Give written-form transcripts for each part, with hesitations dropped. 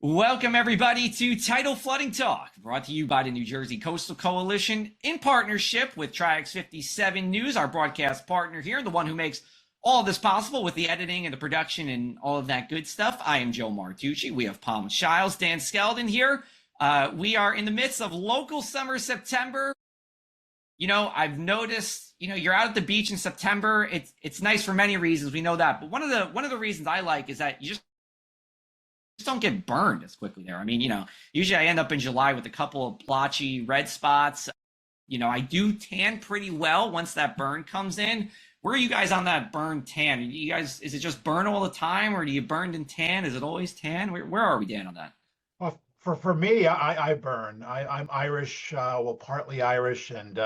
Welcome, everybody, to Tidal Flooding Talk, brought to you by the New Jersey Coastal Coalition in partnership with Triax 57 News, our broadcast partner here, the one who makes all of this possible with the editing and the production and all of that good stuff. I am Joe Martucci. We have Palma Shiles, Dan Skeldon here. We are in the midst of local summer September. I've noticed, you're out at the beach in September. It's nice for many reasons. We know that. But one of the reasons I like is that you just don't get burned as quickly there. I mean, usually I end up in July with a couple of blotchy red spots. I do tan pretty well once that burn comes in. Where are you guys on that burn tan? You guys, is it just burn all the time, or do you burn and tan? Is it always tan? Where are we, Dan, on that? Well, for me, I burn. I'm Irish, well, partly Irish, and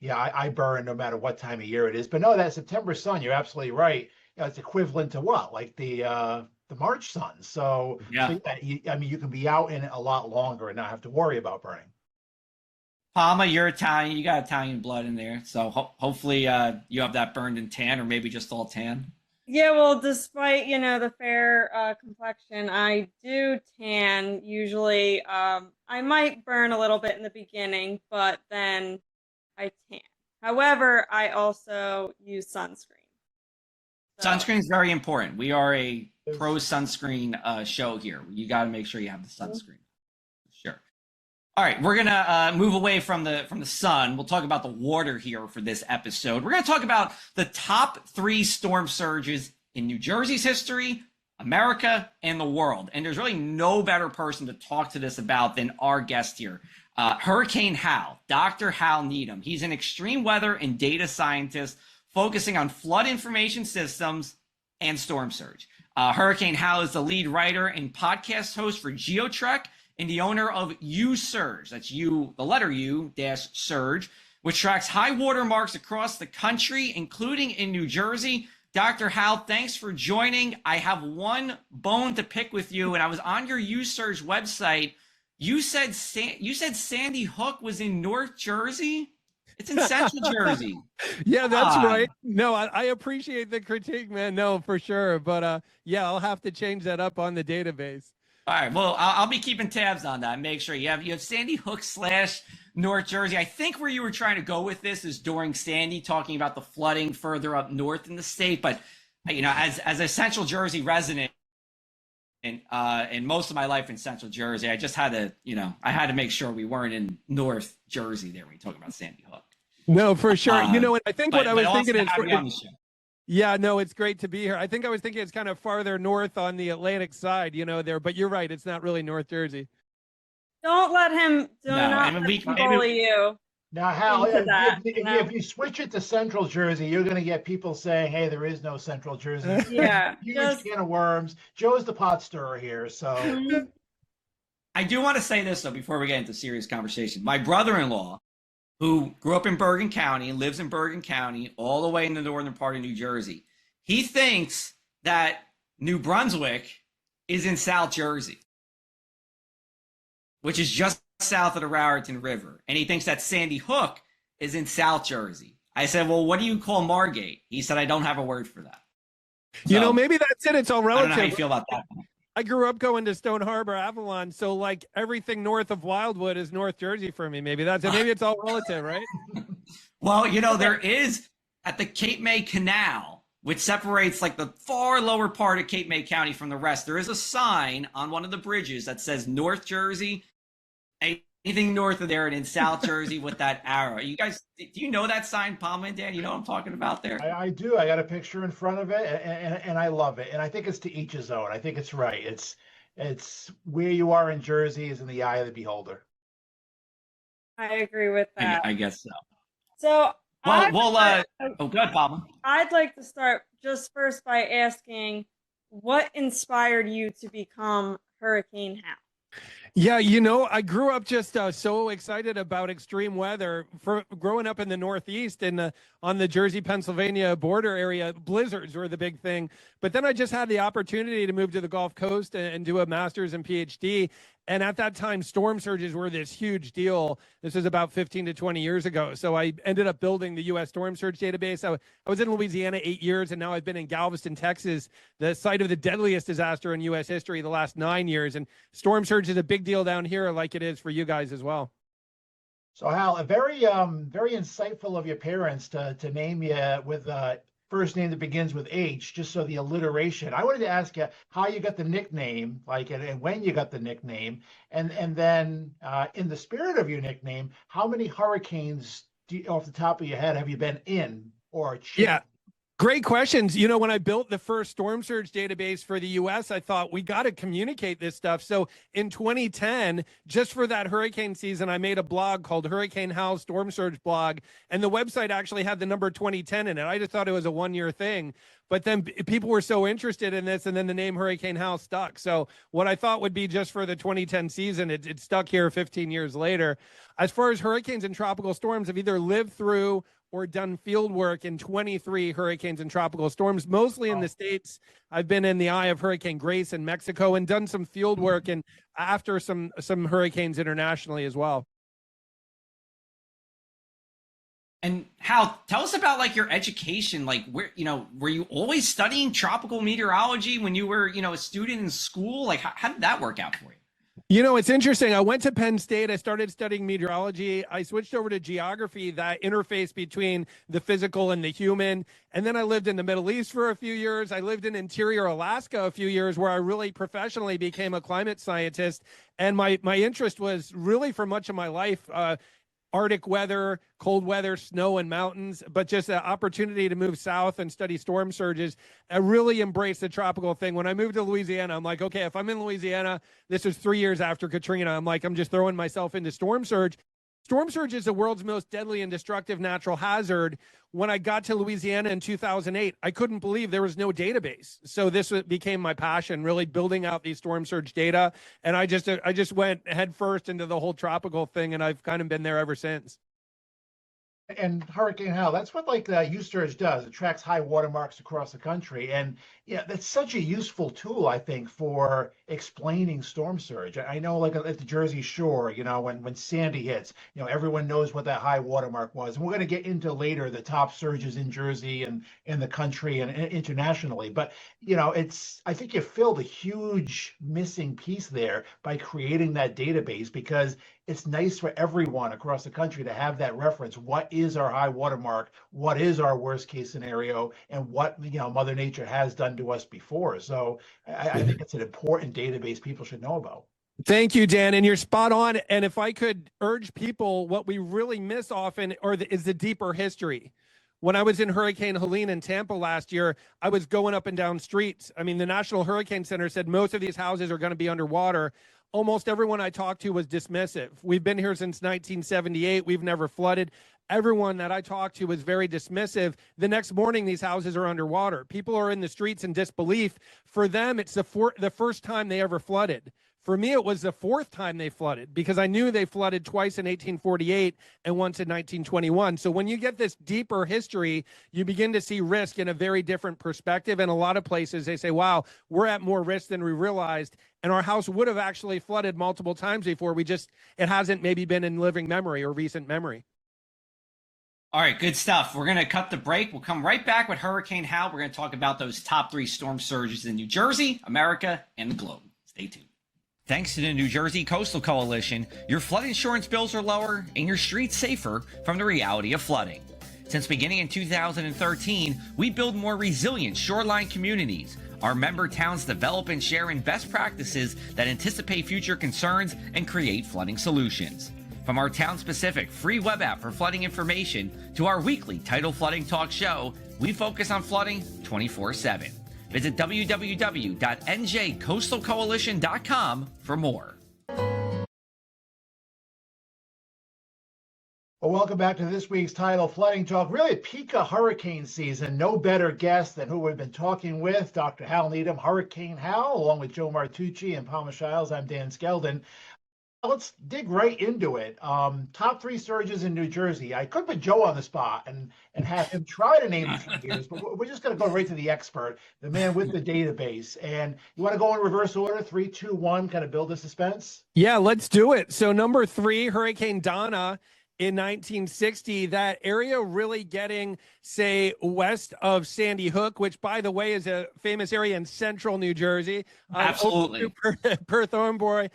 yeah, I burn no matter what time of year it is. But no, that September sun, you're absolutely right. It's equivalent to what, like the March sun. Yeah. I mean, you can be out in it a lot longer and not have to worry about burning. Palma, you're Italian. You got Italian blood in there. So hopefully you have that burned and tan, or maybe just all tan. Yeah, well, despite, the fair complexion, I do tan usually. I might burn a little bit in the beginning, but then I tan. However, I also use sunscreen. So, Sunscreen is very important. We are a pro sunscreen show here. You got to make sure you have the sunscreen. Sure. All right, we're gonna move away from the sun. We'll talk about the water here for this episode. We're gonna talk about the top 3 storm surges in New Jersey's history, America, and the world. And there's really no better person to talk to this about than our guest here, Hurricane Hal, Dr. Hal Needham. He's an extreme weather and data scientist focusing on flood information systems and storm surge. Hurricane Hal is the lead writer and podcast host for GeoTrek, and the owner of U-Surge, that's U, the letter U, dash Surge, which tracks high water marks across the country, including in New Jersey. Dr. Hal, thanks for joining. I have one bone to pick with you, and I was on your U-Surge website. You said Sandy Hook was in North Jersey? It's in Central Jersey. Yeah, that's right. No, I appreciate the critique, man. No, for sure. But yeah, I'll have to change that up on the database. All right. Well, I'll be keeping tabs on that. Make sure you have Sandy Hook / North Jersey. I think where you were trying to go with this is during Sandy, talking about the flooding further up north in the state. But as a Central Jersey resident, and most of my life in Central Jersey, I just had to, I had to make sure we weren't in North Jersey there when you talk about Sandy Hook. No, for sure. And I think what I was thinking is, yeah, no, it's great to be here. I think I was thinking it's kind of farther north on the Atlantic side, there, but you're right. It's not really North Jersey. don't let him bully you. Now, Hal, if you switch it to Central Jersey, you're going to get people saying, "Hey, there is no Central Jersey." Yeah, huge can of worms. Joe's the pot stirrer here, so. I do want to say this though before we get into serious conversation. My brother-in-law, who grew up in Bergen County and lives in Bergen County all the way in the northern part of New Jersey, he thinks that New Brunswick is in South Jersey, which is just south of the Raritan River. And he thinks that Sandy Hook is in South Jersey. I said, well, what do you call Margate? He said, I don't have a word for that. So, maybe that's it. It's all relative. I don't know how you feel about that. I grew up going to Stone Harbor, Avalon, so like everything north of Wildwood is North Jersey for me. Maybe that's it. Maybe it's all relative, right? Well, there is at the Cape May Canal, which separates like the far lower part of Cape May County from the rest. There is a sign on one of the bridges that says North Jersey. Anything north of there, and in South Jersey with that arrow. You guys, do you know that sign, Palma and Dan? You know what I'm talking about there? I do. I got a picture in front of it, and I love it. And I think it's to each his own. I think it's right. It's where you are in Jersey is in the eye of the beholder. I agree with that. I guess so. So, oh, good, Palma. I'd like to start just first by asking, what inspired you to become Hurricane Hal? Yeah, I grew up just so excited about extreme weather. For growing up in the Northeast and on the Jersey-Pennsylvania border area, blizzards were the big thing. But then I just had the opportunity to move to the Gulf Coast and do a master's and PhD. And at that time, storm surges were this huge deal. This was about 15 to 20 years ago. So I ended up building the U.S. Storm Surge database. I was in Louisiana 8 years, and now I've been in Galveston, Texas, the site of the deadliest disaster in U.S. history the last 9 years. And storm surge is a big deal down here, like it is for you guys as well. So Hal, a very insightful of your parents to name you with a first name that begins with H, just so the alliteration. I wanted to ask you how you got the nickname, like, and when you got the nickname, and then in the spirit of your nickname, how many hurricanes off the top of your head have you been in or achieved? Yeah. Great questions. You know, when I built the first storm surge database for the U.S., I thought we got to communicate this stuff. So in 2010, just for that hurricane season, I made a blog called Hurricane Hal's Storm Surge Blog, and the website actually had the number 2010 in it. I just thought it was a one-year thing. But then people were so interested in this, and then the name Hurricane Hal stuck. So what I thought would be just for the 2010 season, it stuck here 15 years later. As far as hurricanes and tropical storms, I've either lived through or done field work in 23 hurricanes and tropical storms, mostly in the States. I've been in the eye of Hurricane Grace in Mexico and done some field work and after some hurricanes internationally as well. And Hal, tell us about like your education. Like, where, were you always studying tropical meteorology when you were, a student in school? Like, how did that work out for you? You know, it's interesting. I went to Penn State. I started studying meteorology. I switched over to geography, that interface between the physical and the human. And then I lived in the Middle East for a few years. I lived in interior Alaska a few years where I really professionally became a climate scientist. And my interest was really for much of my life, Arctic weather, cold weather, snow and mountains, but just an opportunity to move south and study storm surges. I really embraced the tropical thing. When I moved to Louisiana, I'm like, okay, if I'm in Louisiana, this was 3 years after Katrina. I'm like, I'm just throwing myself into storm surge. Storm surge is the world's most deadly and destructive natural hazard. When I got to Louisiana in 2008, I couldn't believe there was no database. So this became my passion, really building out these storm surge data. And I just went headfirst into the whole tropical thing, and I've kind of been there ever since. And Hurricane Hal, that's what like the U-Surge does. It tracks high water marks across the country. And yeah, that's such a useful tool, I think, for explaining storm surge. I know like at the Jersey Shore, when Sandy hits, everyone knows what that high water mark was. And we're going to get into later the top surges in Jersey and in the country and internationally. But, I think you filled a huge missing piece there by creating that database, because it's nice for everyone across the country to have that reference. What is our high water mark? What is our worst case scenario? And what, Mother Nature has done to us before. So I think it's an important database people should know about. Thank you, Dan. And you're spot on. And if I could urge people, what we really miss often is the deeper history. When I was in Hurricane Helene in Tampa last year, I was going up and down streets. I mean, the National Hurricane Center said most of these houses are going to be underwater. Almost everyone I talked to was dismissive. We've been here since 1978. We've never flooded. Everyone that I talked to was very dismissive. The next morning, these houses are underwater. People are in the streets in disbelief. For them, it's the first time they ever flooded. For me, it was the fourth time they flooded, because I knew they flooded twice in 1848 and once in 1921. So when you get this deeper history, you begin to see risk in a very different perspective. And a lot of places, they say, wow, we're at more risk than we realized. And our house would have actually flooded multiple times before. It hasn't maybe been in living memory or recent memory. All right, good stuff. We're going to cut the break. We'll come right back with Hurricane Hal. We're going to talk about those top 3 storm surges in New Jersey, America, and the globe. Stay tuned. Thanks to the New Jersey Coastal Coalition, your flood insurance bills are lower and your streets safer from the reality of flooding. Since beginning in 2013, we build more resilient shoreline communities. Our member towns develop and share in best practices that anticipate future concerns and create flooding solutions. From our town-specific free web app for flooding information to our weekly Tidal Flooding Talk show, we focus on flooding 24/7. Visit www.njcoastalcoalition.com for more. Well, welcome back to this week's Tidal Flooding Talk. Really a peak of hurricane season. No better guest than who we've been talking with, Dr. Hal Needham, Hurricane Hal, along with Joe Martucci and Palma Shiles. I'm Dan Skeldon. Let's dig right into it. Top three surges in New Jersey. I could put Joe on the spot and have him try to name a few years, but we're just going to go right to the expert, the man with the database. And you want to go in reverse order, three, two, one, kind of build the suspense? Yeah, let's do it. So number 3, Hurricane Donna in 1960, that area really getting, say, west of Sandy Hook, which, by the way, is a famous area in central New Jersey. Absolutely. Perth Amboy,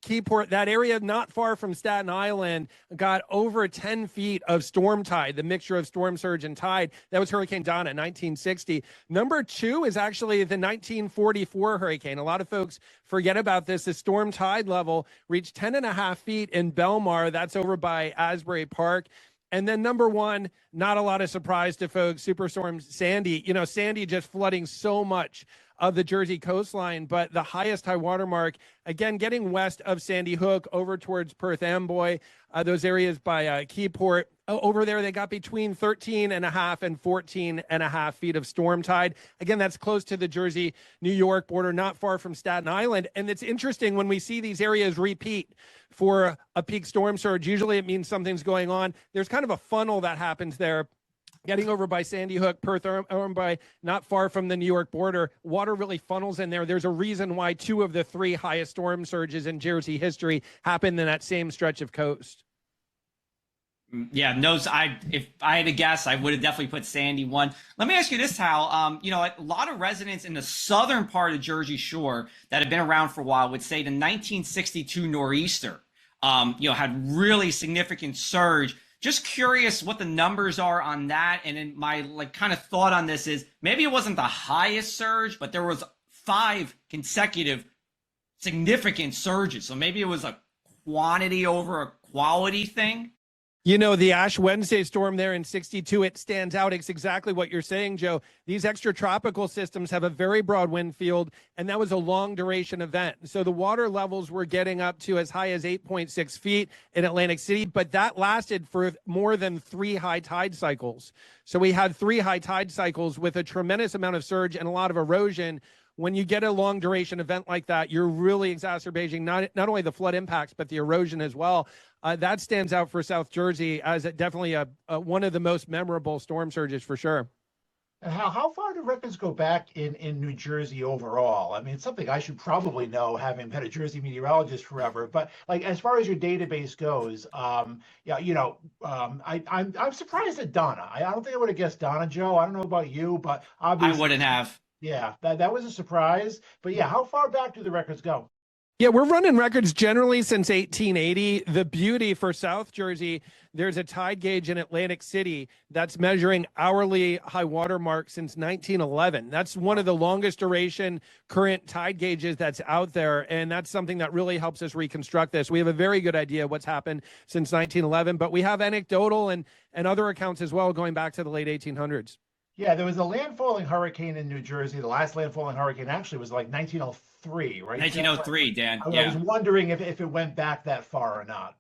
Keyport, that area not far from Staten Island got over 10 feet of storm tide, the mixture of storm surge and tide. That was Hurricane Donna, 1960. Number 2 is actually the 1944 hurricane. A lot of folks forget about this. The storm tide level reached 10.5 feet in Belmar. That's over by Asbury Park. And then number 1, not a lot of surprise to folks, Superstorm Sandy. You know, Sandy just flooding so much of the Jersey coastline, but the highest high water mark, again, getting west of Sandy Hook over towards Perth Amboy, those areas by Keyport. Over there, they got between 13.5 and 14.5 feet of storm tide. Again, that's close to the Jersey-New York border, not far from Staten Island. And it's interesting when we see these areas repeat for a peak storm surge. Usually it means something's going on. There's kind of a funnel that happens there. Getting over by Sandy Hook, Perth Amboy, not far from the New York border, water really funnels in there. There's a reason why 2 of the 3 highest storm surges in Jersey history happened in that same stretch of coast. Yeah, no, if I had to guess, I would have definitely put Sandy 1. Let me ask you this, Hal. You know, a lot of residents in the southern part of Jersey Shore that have been around for a while would say the 1962 nor'easter, you know, had really significant surge. Just curious what the numbers are on that. And then my kind of thought on this is maybe it wasn't the highest surge, but there was 5 consecutive significant surges. So maybe it was a quantity over a quality thing. You know, the Ash Wednesday storm there in 62, it stands out. It's exactly what you're saying, Joe. These extratropical systems have a very broad wind field, and that was a long duration event. So the water levels were getting up to as high as 8.6 feet in Atlantic City, but that lasted for more than 3 high tide cycles. So we had 3 high tide cycles with a tremendous amount of surge and a lot of erosion. When you get a long duration event like that, you're really exacerbating not only the flood impacts, but the erosion as well. That stands out for South Jersey as definitely one of the most memorable storm surges for sure. And how far do records go back in New Jersey overall? I mean, it's something I should probably know, having been a Jersey meteorologist forever. But like, as far as your database goes, yeah, you know, I'm surprised at Donna. I don't think I would have guessed Donna, Joe. I don't know about you, but obviously, I wouldn't have. yeah, that was a surprise. But yeah, how far back do the records go? Yeah, we're running records generally since 1880. The beauty for South Jersey, there's a tide gauge in Atlantic City that's measuring hourly high water mark since 1911. That's one of the longest duration current tide gauges that's out there, and that's something that really helps us reconstruct this. We have a very good idea of what's happened since 1911, but we have anecdotal and other accounts as well going back to the late 1800s. Yeah, there was a landfalling hurricane in New Jersey. The last landfalling hurricane actually was like 1903, right? 1903, Dan. I was wondering if it went back that far or not.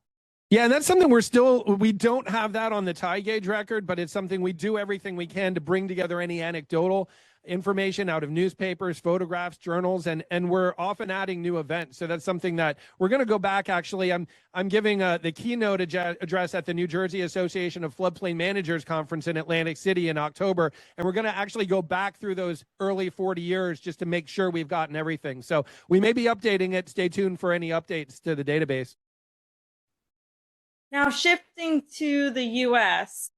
Yeah, and that's something we don't have that on the tide gauge record, but it's something we do everything we can to bring together any anecdotal information out of newspapers, photographs, journals, and we're often adding new events. So that's something that we're going to go back. Actually, I'm giving the keynote address at the New Jersey Association of Floodplain Managers Conference in Atlantic City in October, and we're going to actually go back through those early 40 years just to make sure we've gotten everything. So we may be updating it. Stay tuned for any updates to the database. Now, shifting to the U.S.,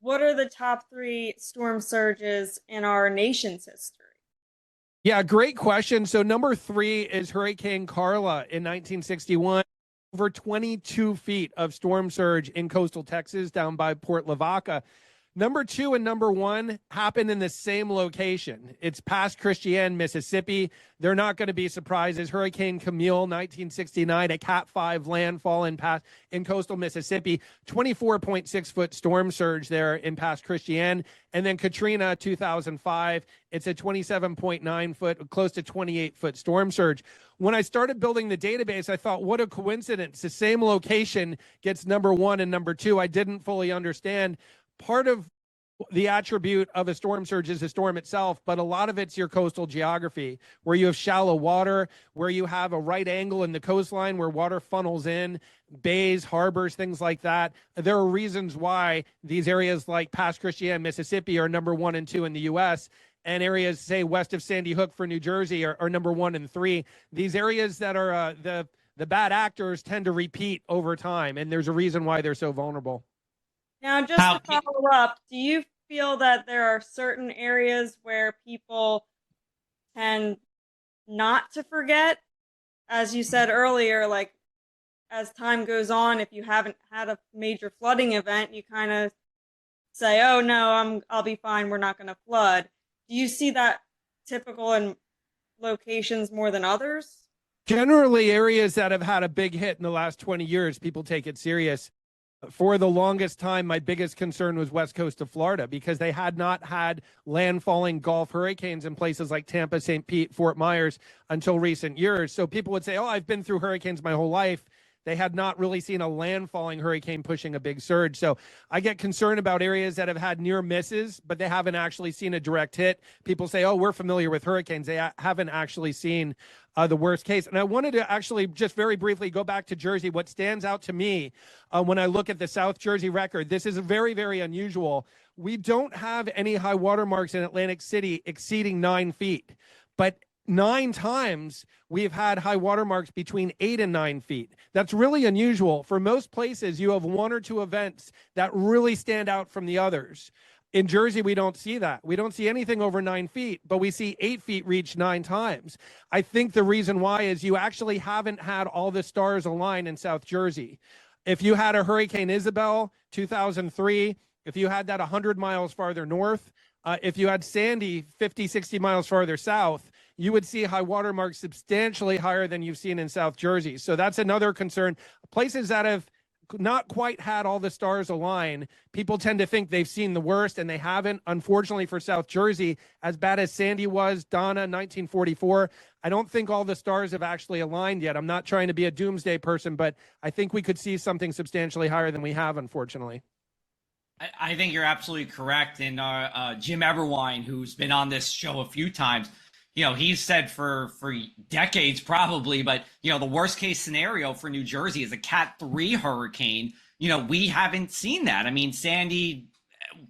what are the top 3 storm surges in our nation's history? Yeah, great question. So number 3 is Hurricane Carla in 1961. Over 22 feet of storm surge in coastal Texas down by Port Lavaca. Number 2 and number 1 happened in the same location. It's past Christian, Mississippi. They're not going to be surprises. Hurricane Camille, 1969, a Cat 5 landfall in coastal Mississippi. 24.6 foot storm surge there in past Christian. And then Katrina, 2005. It's a 27.9 foot, close to 28 foot storm surge. When I started building the database, I thought, what a coincidence. The same location gets number 1 and number 2. I didn't fully understand. Part of the attribute of a storm surge is the storm itself, but a lot of it's your coastal geography, where you have shallow water, where you have a right angle in the coastline where water funnels in, bays, harbors, things like that. There are reasons why these areas like Pass Christian, Mississippi are number 1 and 2 in the U.S., and areas, say, west of Sandy Hook for New Jersey are number 1 and 3. These areas that are the bad actors tend to repeat over time, and there's a reason why they're so vulnerable. Now, just to follow up, do you feel that there are certain areas where people tend not to forget? As you said earlier, like as time goes on, if you haven't had a major flooding event, you kind of say, "Oh no, I'll be fine. We're not going to flood." Do you see that typical in locations more than others? Generally, areas that have had a big hit in the last 20 years, people take it serious. For the longest time, my biggest concern was west coast of Florida, because they had not had landfalling Gulf hurricanes in places like Tampa, St. Pete, Fort Myers until recent years. So people would say, oh, I've been through hurricanes my whole life. They had not really seen a landfalling hurricane pushing a big surge. So I get concerned about areas that have had near misses, but they haven't actually seen a direct hit. People say, oh, we're familiar with hurricanes. They haven't actually seen the worst case. And I wanted to actually just very briefly go back to Jersey. What stands out to me when I look at the South Jersey record, this is very, very unusual. We don't have any high water marks in Atlantic City exceeding 9 feet, but 9 times we've had high water marks between 8 and 9 feet. That's really unusual. For most places, you have 1 or 2 events that really stand out from the others. In Jersey, we don't see that. We don't see anything over 9 feet, but we see 8 feet reach 9 times. I think the reason why is you actually haven't had all the stars align in South Jersey. If you had a Hurricane Isabel, 2003, if you had that 100 miles farther north, if you had Sandy 50, 60 miles farther south, you would see high water marks substantially higher than you've seen in South Jersey. So that's another concern. Places that have not quite had all the stars align, people tend to think they've seen the worst, and they haven't. Unfortunately for South Jersey, as bad as Sandy was, Donna, 1944, I don't think all the stars have actually aligned yet. I'm not trying to be a doomsday person, but I think we could see something substantially higher than we have, unfortunately. I think you're absolutely correct. And Jim Everwine, who's been on this show a few times, he's said for decades probably, but, the worst case scenario for New Jersey is a Cat 3 hurricane. We haven't seen that. I mean, Sandy,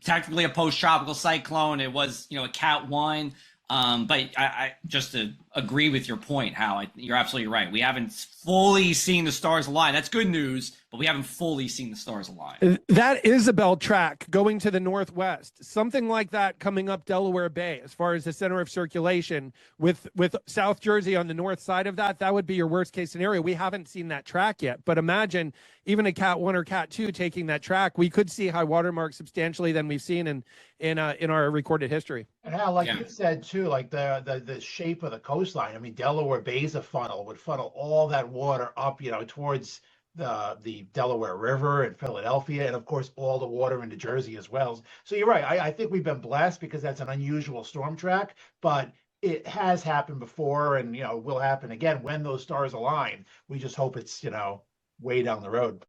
technically a post-tropical cyclone. It was, a Cat 1. But I just to agree with your point, Hal, you're absolutely right. We haven't fully seen the stars align. That's good news, but we haven't fully seen the stars align. That Isabel track going to the northwest, something like that coming up Delaware Bay as far as the center of circulation with South Jersey on the north side of that would be your worst case scenario. We haven't seen that track yet, but imagine even a Cat 1 or Cat 2 taking that track. We could see high water marks substantially than we've seen in our recorded history. And Hal, like you said too, like the shape of the coastline. I mean, Delaware Bay's a funnel, would funnel all that water up, towards the Delaware River and Philadelphia, and of course all the water into Jersey as well. So you're right. I think we've been blessed because that's an unusual storm track, but it has happened before, and will happen again when those stars align. We just hope it's way down the road.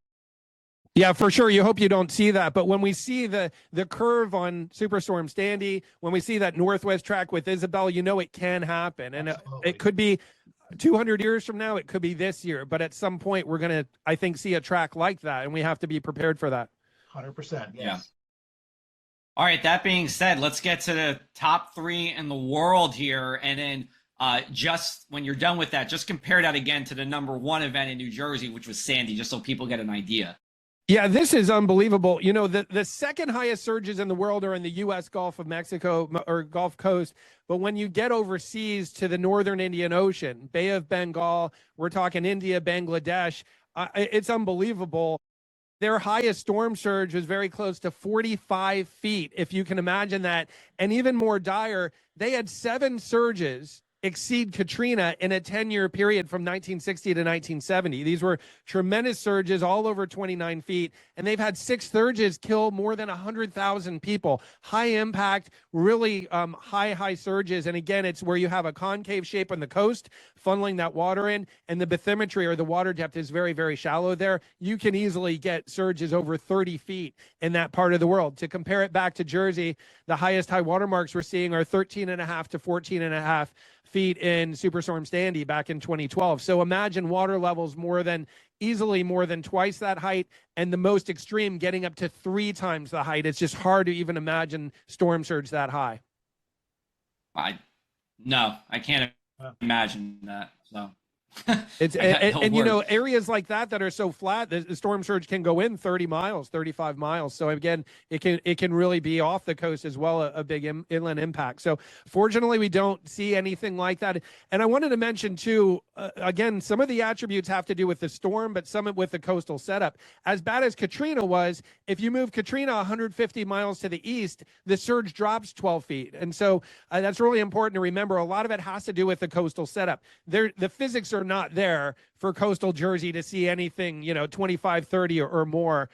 Yeah, for sure. You hope you don't see that. But when we see the curve on Superstorm Sandy, when we see that northwest track with Isabel, it can happen. And it could be 200 years from now. It could be this year. But at some point, we're going to, I think, see a track like that. And we have to be prepared for that. 100%. Yes. Yeah. All right. That being said, let's get to the top 3 in the world here. And then just when you're done with that, just compare that again to the number 1 event in New Jersey, which was Sandy, just so people get an idea. Yeah, this is unbelievable. The second highest surges in the world are in the U.S. Gulf of Mexico or Gulf Coast. But when you get overseas to the northern Indian Ocean, Bay of Bengal, we're talking India, Bangladesh, it's unbelievable. Their highest storm surge was very close to 45 feet, if you can imagine that. And even more dire, they had 7 surges exceed Katrina in a 10-year period from 1960 to 1970. These were tremendous surges, all over 29 feet, and they've had 6 surges kill more than 100,000 people. High impact, really high surges. And again, it's where you have a concave shape on the coast, funneling that water in, and the bathymetry, or the water depth, is very, very shallow there. You can easily get surges over 30 feet in that part of the world. To compare it back to Jersey, the highest high water marks we're seeing are 13.5 to 14.5 feet in Superstorm Sandy back in 2012. So imagine water levels easily more than twice that height, and the most extreme getting up to 3 times the height. It's just hard to even imagine storm surge that high. No, I can't imagine that. So it's and you know, areas like that are so flat, the storm surge can go in 30 miles, 35 miles. So again, it can really be off the coast as well, a big inland impact. So fortunately, we don't see anything like that. And I wanted to mention too, again, some of the attributes have to do with the storm, but some with the coastal setup. As bad as Katrina was, if you move Katrina 150 miles to the east, the surge drops 12 feet. And so that's really important to remember. A lot of it has to do with the coastal setup. The physics are not there for coastal Jersey to see anything, 25, 30 or more.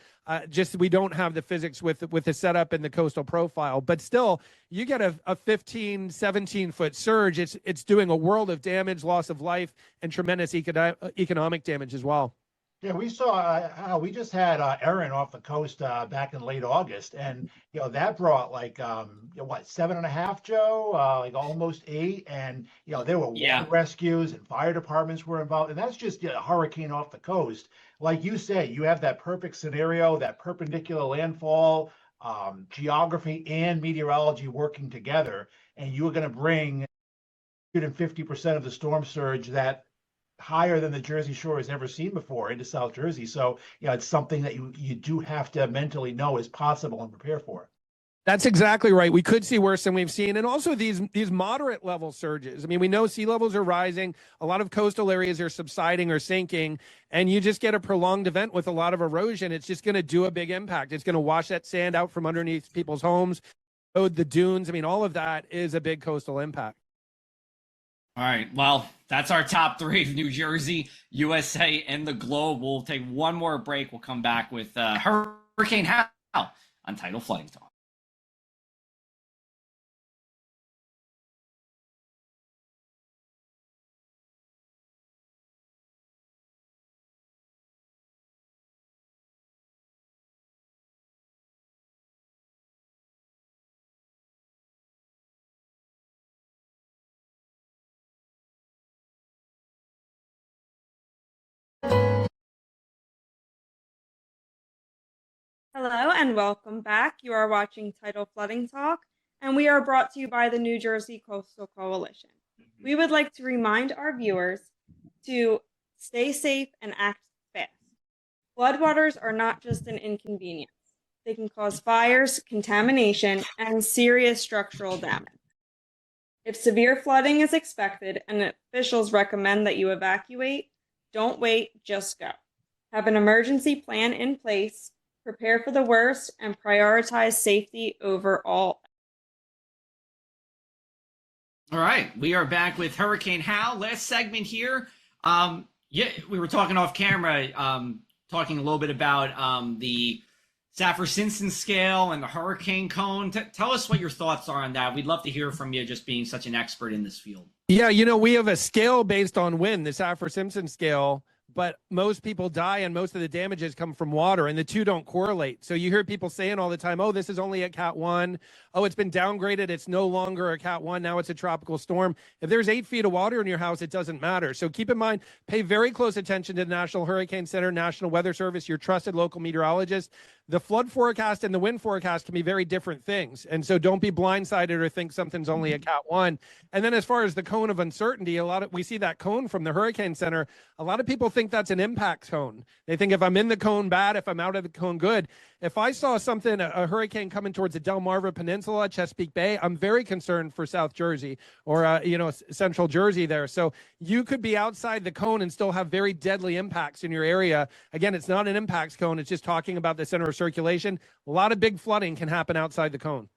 Just we don't have the physics with the setup and the coastal profile. But still, you get a 15, 17-foot surge. It's doing a world of damage, loss of life, and tremendous economic damage as well. Yeah, we saw, we just had Erin off the coast back in late August, and that brought like 7.5, Joe, like almost 8, and there were water rescues and fire departments were involved, and that's just a hurricane off the coast. Like you say, you have that perfect scenario, that perpendicular landfall, geography and meteorology working together, and you're going to bring 150% of the storm surge that higher than the Jersey Shore has ever seen before into South Jersey. So, it's something that you do have to mentally know is possible and prepare for. That's exactly right. We could see worse than we've seen. And also these moderate level surges. I mean, we know sea levels are rising. A lot of coastal areas are subsiding or sinking. And you just get a prolonged event with a lot of erosion. It's just going to do a big impact. It's going to wash that sand out from underneath people's homes, the dunes. I mean, all of that is a big coastal impact. All right. Well, that's our top 3 of New Jersey, USA, and the globe. We'll take one more break. We'll come back with Hurricane Hal on Tidal Flooding Talk. Hello and welcome back. You are watching Tidal Flooding Talk, and we are brought to you by the New Jersey Coastal Coalition. We would like to remind our viewers to stay safe and act fast. Floodwaters are not just an inconvenience. They can cause fires, contamination, and serious structural damage. If severe flooding is expected and officials recommend that you evacuate, don't wait, just go. Have an emergency plan in place, prepare for the worst, and prioritize safety over all. All right, we are back with Hurricane Hal. Last segment here. We were talking off camera, talking a little bit about the Saffir-Simpson scale and the hurricane cone. Tell us what your thoughts are on that. We'd love to hear from you, just being such an expert in this field. Yeah, we have a scale based on wind, the Saffir-Simpson scale, but most people die and most of the damages come from water, and the two don't correlate. So you hear people saying all the time, oh, this is only a Cat 1. Oh, it's been downgraded. It's no longer a Cat 1. Now it's a tropical storm. If there's 8 feet of water in your house, it doesn't matter. So keep in mind, pay very close attention to the National Hurricane Center, National Weather Service, your trusted local meteorologist. The flood forecast and the wind forecast can be very different things. And so don't be blindsided or think something's only a Cat 1. And then as far as the cone of uncertainty, we see that cone from the Hurricane Center. A lot of people think that's an impact cone. They think if I'm in the cone, bad. If I'm out of the cone, good. If I saw something, a hurricane coming towards the Delmarva Peninsula, Chesapeake Bay, I'm very concerned for South Jersey or, Central Jersey there. So you could be outside the cone and still have very deadly impacts in your area. Again, it's not an impacts cone. It's just talking about the center of circulation. A lot of big flooding can happen outside the cone.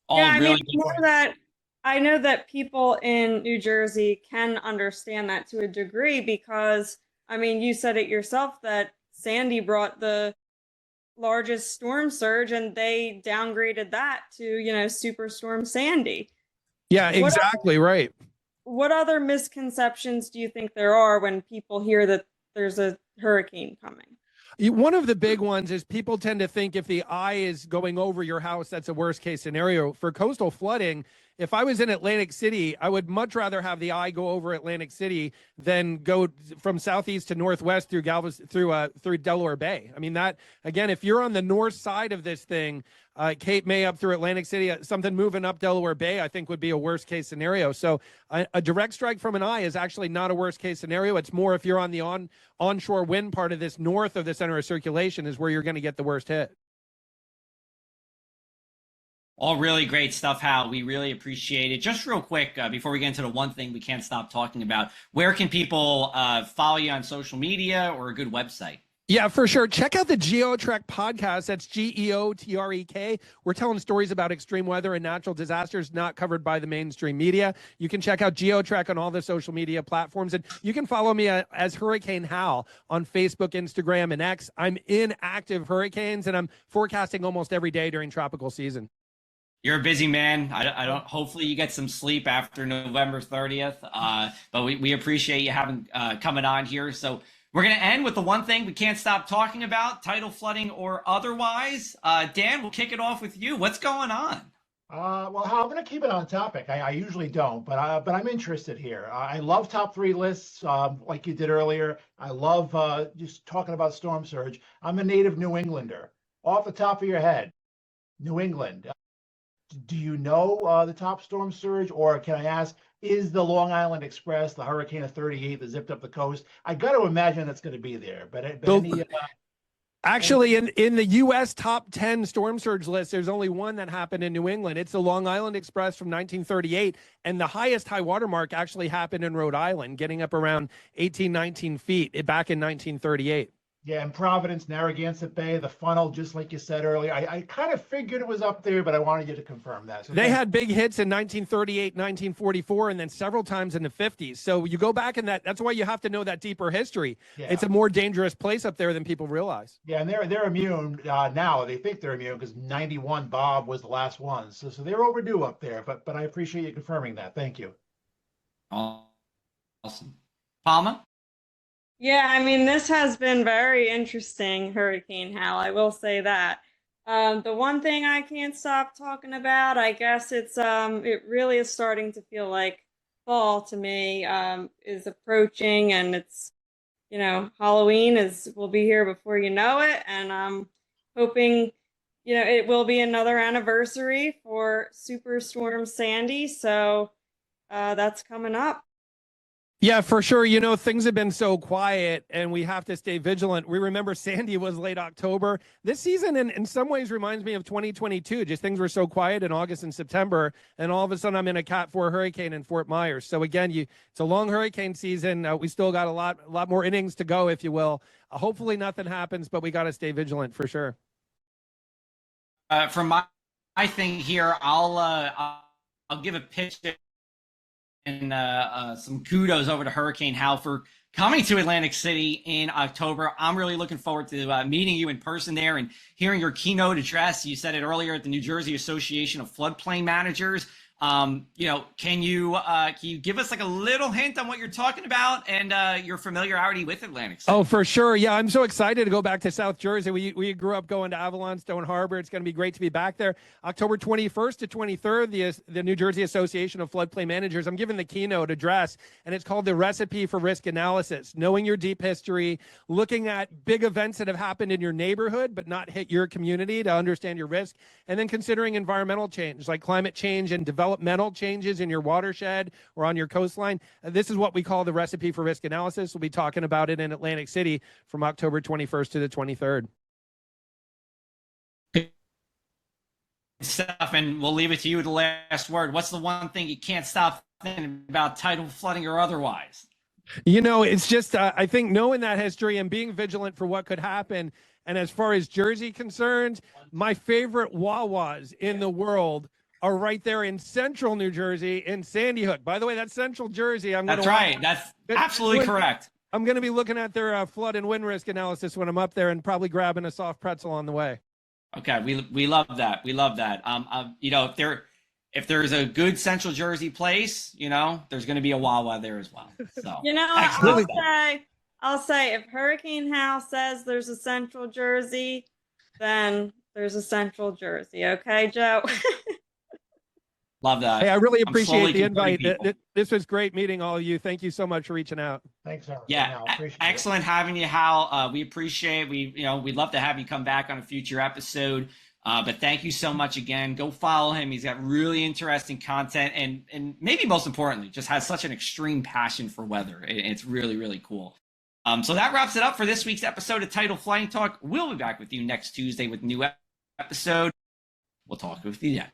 Yeah, I mean, more that I know that people in New Jersey can understand that to a degree because, I mean, you said it yourself that Sandy brought the largest storm surge and they downgraded that to, Superstorm Sandy. Yeah, What exactly right. what other misconceptions do you think there are when people hear that there's a hurricane coming? One of the big ones is people tend to think if the eye is going over your house, that's a worst case scenario. For coastal flooding, if I was in Atlantic City, I would much rather have the eye go over Atlantic City than go from southeast to northwest through through Delaware Bay. I mean, that again, if you're on the north side of this thing, Cape May up through Atlantic City, something moving up Delaware Bay, I think would be a worst case scenario. So a direct strike from an eye is actually not a worst case scenario. It's more if you're on the onshore wind part of this north of the center of circulation is where you're going to get the worst hit. All really great stuff, Hal. We really appreciate it. Just real quick, before we get into the one thing we can't stop talking about, where can people follow you on social media or a good website? Yeah, for sure. Check out the GeoTrek podcast. That's GeoTrek. We're telling stories about extreme weather and natural disasters not covered by the mainstream media. You can check out GeoTrek on all the social media platforms. And you can follow me as Hurricane Hal on Facebook, Instagram, and X. I'm in active hurricanes, and I'm forecasting almost every day during tropical season. You're a busy man. I don't. Hopefully, you get some sleep after November 30th. But we appreciate you having coming on here. So we're gonna end with the one thing we can't stop talking about: tidal flooding or otherwise. Dan, we'll kick it off with you. What's going on? Well, Hal, I'm going to keep it on topic. I usually don't, but I'm interested here. I love top three lists, like you did earlier. I love just talking about storm surge. I'm a native New Englander. Off the top of your head, New England. Do you know the top storm surge, or can I ask, is the Long Island Express, the Hurricane of 38 that zipped up the coast? I got to imagine that's going to be there. But any, actually, in the U.S. top 10 storm surge list, there's only one that happened in New England. It's the Long Island Express from 1938, and the highest high water mark actually happened in Rhode Island, getting up around 18, 19 feet back in 1938. Yeah, in Providence, Narragansett Bay, the funnel, just like you said earlier. I kind of figured it was up there, but I wanted you to confirm that. So they had big hits in 1938, 1944, and then several times in the 50s. So you go back in that's why you have to know that deeper history. Yeah. It's a more dangerous place up there than people realize. Yeah, and they're immune now. They think they're immune because 91 Bob was the last one. So they're overdue up there. But I appreciate you confirming that. Thank you. Awesome. Palma? Yeah, I mean, this has been very interesting, Hurricane Hal. I will say that. The one thing I can't stop talking about, I guess it really is starting to feel like fall to me, is approaching, and it's, Halloween will be here before you know it, and I'm hoping, it will be another anniversary for Superstorm Sandy, so that's coming up. Yeah, for sure. Things have been so quiet and we have to stay vigilant. We remember Sandy was late October. This season, in some ways, reminds me of 2022. Just things were so quiet in August and September. And all of a sudden, I'm in a Cat 4 hurricane in Fort Myers. So again, it's a long hurricane season. We still got a lot more innings to go, if you will. Hopefully nothing happens, but we got to stay vigilant for sure. From my thing here, I'll give a pitch and some kudos over to Hurricane Hal for coming to Atlantic City in October. I'm really looking forward to meeting you in person there and hearing your keynote address. You said it earlier at the New Jersey Association of Floodplain Managers. Can you give us like a little hint on what you're talking about and your familiarity with Atlantic City? Oh, for sure. Yeah, I'm so excited to go back to South Jersey. We grew up going to Avalon, Stone Harbor. It's going to be great to be back there. October 21st to 23rd, the New Jersey Association of Floodplain Managers. I'm giving the keynote address, and it's called The Recipe for Risk Analysis, knowing your deep history, looking at big events that have happened in your neighborhood but not hit your community to understand your risk, and then considering environmental change like climate change and developmental changes in your watershed or on your coastline. This is what we call the Recipe for Risk Analysis. We'll be talking about it in Atlantic City from October 21st to the 23rd. Stuff, and we'll leave it to you, the last word. What's the one thing you can't stop thinking about, tidal flooding or otherwise? It's just, I think knowing that history and being vigilant for what could happen. And as far as Jersey concerned, my favorite Wawas in the world are right there in central New Jersey in Sandy Hook. By the way, that's central Jersey. That's right. That's absolutely correct. I'm going to be looking at their flood and wind risk analysis when I'm up there, and probably grabbing a soft pretzel on the way. Okay, we love that. We love that. You know, if there's a good Central Jersey place, you know, there's going to be a Wawa there as well. So You know, excellent. I'll say if Hurricane House says there's a Central Jersey, then there's a Central Jersey. Okay, Joe? Love that. Hey, I really I'm slowly appreciate the invite. converting people. This was great meeting all of you. Thank you so much for reaching out. Thanks, Hal. Yeah, Appreciate it. excellent having you, Hal. We appreciate. We'd love to have you come back on a future episode. But thank you so much again. Go follow him. He's got really interesting content, and maybe most importantly, just has such an extreme passion for weather. It's really, really cool. So that wraps it up for this week's episode of Tidal Flooding Talk. We'll be back with you next Tuesday with a new episode. We'll talk with you then.